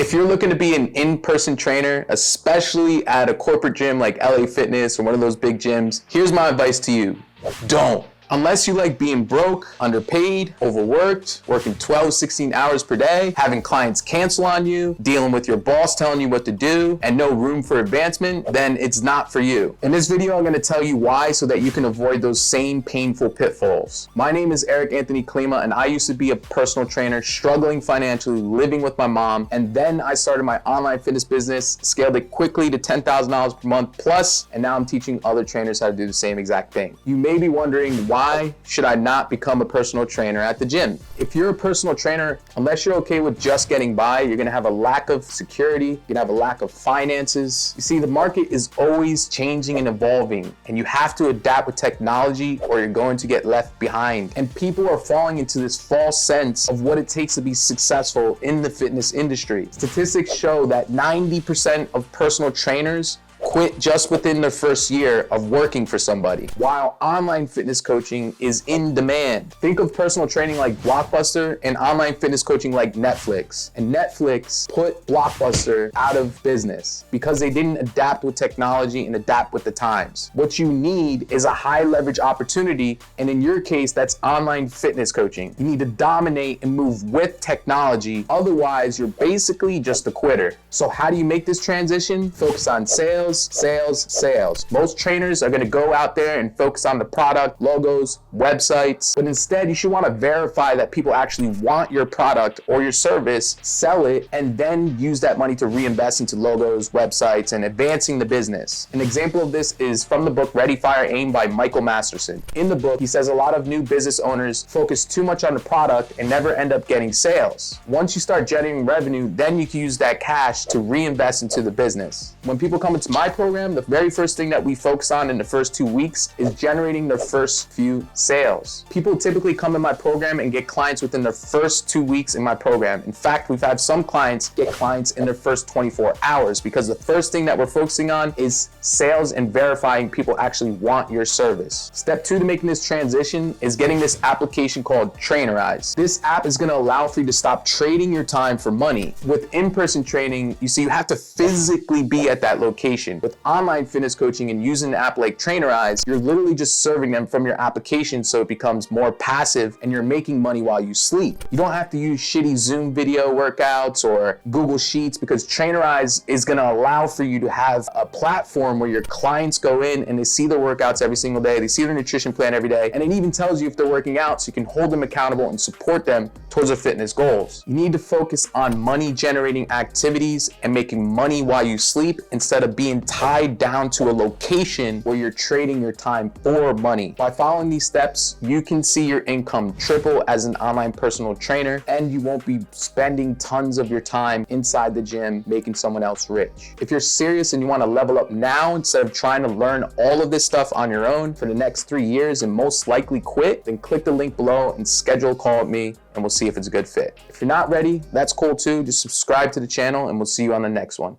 If you're looking to be an in-person trainer, especially at a corporate gym like LA Fitness or one of those big gyms, here's my advice to you. Don't. Unless you like being broke, underpaid, overworked, working 12, 16 hours per day, having clients cancel on you, dealing with your boss telling you what to do, and no room for advancement, then it's not for you. In this video, I'm going to tell you why so that you can avoid those same painful pitfalls. My name is Eric Anthony Klima, and I used to be a personal trainer, struggling financially, living with my mom, and then I started my online fitness business, scaled it quickly to $10,000 per month plus, and now I'm teaching other trainers how to do the same exact thing. You may be wondering, why should I not become a personal trainer at the gym? If you're a personal trainer, unless you're okay with just getting by, you're gonna have a lack of security, you're gonna have a lack of finances. You see, the market is always changing and evolving, and you have to adapt with technology or you're going to get left behind. And people are falling into this false sense of what it takes to be successful in the fitness industry. Statistics show that 90% of personal trainers quit just within their first year of working for somebody, while online fitness coaching is in demand. Think of personal training like Blockbuster and online fitness coaching like Netflix. And Netflix put Blockbuster out of business because they didn't adapt with technology and adapt with the times. What you need is a high leverage opportunity, and in your case, that's online fitness coaching. You need to dominate and move with technology, otherwise you're basically just a quitter. So how do you make this transition? Focus on sales. Most trainers are going to go out there and focus on the product, logos, websites, but instead you should want to verify that people actually want your product or your service, sell it, and then use that money to reinvest into logos, websites, and advancing the business. An example of this is from the book Ready, Fire, Aim by Michael Masterson. In the book, he says a lot of new business owners focus too much on the product and never end up getting sales. Once you start generating revenue, then you can use that cash to reinvest into the business. When people come into my program, the very first thing that we focus on in the first 2 weeks is generating their first few sales. People typically come in my program and get clients within their first 2 weeks in my program. In fact, we've had some clients get clients in their first 24 hours because the first thing that we're focusing on is sales and verifying people actually want your service. Step 2 to making this transition is getting this application called Trainerize. This app is going to allow for you to stop trading your time for money. With in-person training, you see, you have to physically be at that location. With online fitness coaching and using an app like Trainerize, you're literally just serving them from your application, so it becomes more passive and you're making money while you sleep. You don't have to use shitty Zoom video workouts or Google Sheets, because Trainerize is going to allow for you to have a platform where your clients go in and they see their workouts every single day, they see their nutrition plan every day, and it even tells you if they're working out so you can hold them accountable and support them towards their fitness goals. You need to focus on money generating activities and making money while you sleep instead of being tied down to a location where you're trading your time for money. By following these steps, you can see your income triple as an online personal trainer, and you won't be spending tons of your time inside the gym making someone else rich. If you're serious and you want to level up now instead of trying to learn all of this stuff on your own for the next 3 years and most likely quit, then click the link below and schedule a call with me, and we'll see if it's a good fit. If you're not ready, that's cool too. Just subscribe to the channel and we'll see you on the next one.